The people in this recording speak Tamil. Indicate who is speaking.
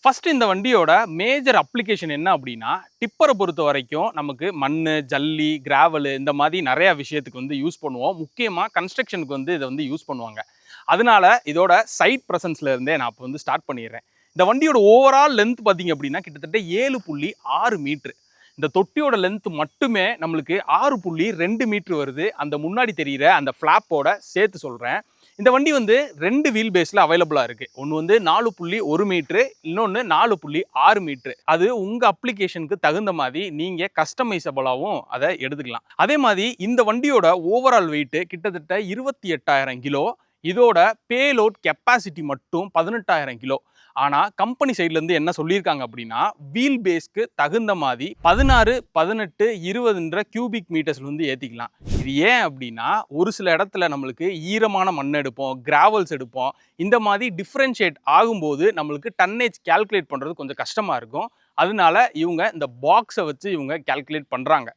Speaker 1: ஃபர்ஸ்ட் இந்த வண்டியோட மேஜர் அப்ளிகேஷன் என்ன அப்படின்னா, டிப்பரை பொறுத்த வரைக்கும் நமக்கு மண்ணு, ஜல்லி, கிராவலு இந்த மாதிரி நிறைய விஷயத்துக்கு வந்து யூஸ் பண்ணுவோம். முக்கியமா கன்ஸ்ட்ரக்ஷனுக்கு வந்து இத வந்து யூஸ் பண்ணுவாங்க. அதனால இதோட சைட் பிரசன்ஸ்ல இருந்தே நான் இப்ப வந்து ஸ்டார்ட் பண்ணிடுறேன். இந்த வண்டியோட ஓவரால் லென்த் பார்த்தீங்க அப்படின்னா, கிட்டத்தட்ட 7.6 மீட்டர். இந்த தொட்டியோட லென்த் மட்டுமே நம்மளுக்கு 6.2 மீட்டர் வருது. அந்த முன்னாடி தெரியிற அந்த ஃப்ளாப்போட சேர்த்து சொல்றேன். இந்த வண்டி வந்து 2 வீல் பேஸ்ல அவைலபிளா இருக்கு. ஒன்னு வந்து 4.1 மீட்டர், இன்னொன்னு 4.6 மீட்டர். அது உங்க அப்ளிகேஷனுக்கு தகுந்த மாதிரி நீங்க கஸ்டமைசபிளாவும் அதை எடுத்துக்கலாம். அதே மாதிரி இந்த வண்டியோட ஓவரால் வெயிட் கிட்டத்தட்ட 28,000 கிலோ. இதோட பேலோட் கெப்பாசிட்டி மட்டும் 18,000 கிலோ. ஆனா கம்பெனி சைட்ல இருந்து என்ன சொல்லியிருக்காங்க அப்படின்னா, வீல் பேஸ்க்கு தகுந்த மாதிரி 16, 18, 20ன்ற கியூபிக் மீட்டர்ஸ்ல வந்து ஏத்திக்கலாம். இது ஏன் அப்படின்னா, ஒரு சில இடத்துல நம்மளுக்கு ஈரமான மண் எடுப்போம், கிராவல்ஸ் எடுப்போம். இந்த மாதிரி டிஃபரன்ஷியேட் ஆகும்போது நம்மளுக்கு டன்னேஜ் கால்குலேட் பண்றது கொஞ்சம் கஷ்டமா இருக்கும். அதனால இவங்க இந்த பாக்ஸை வச்சு இவங்க கால்குலேட் பண்றாங்க.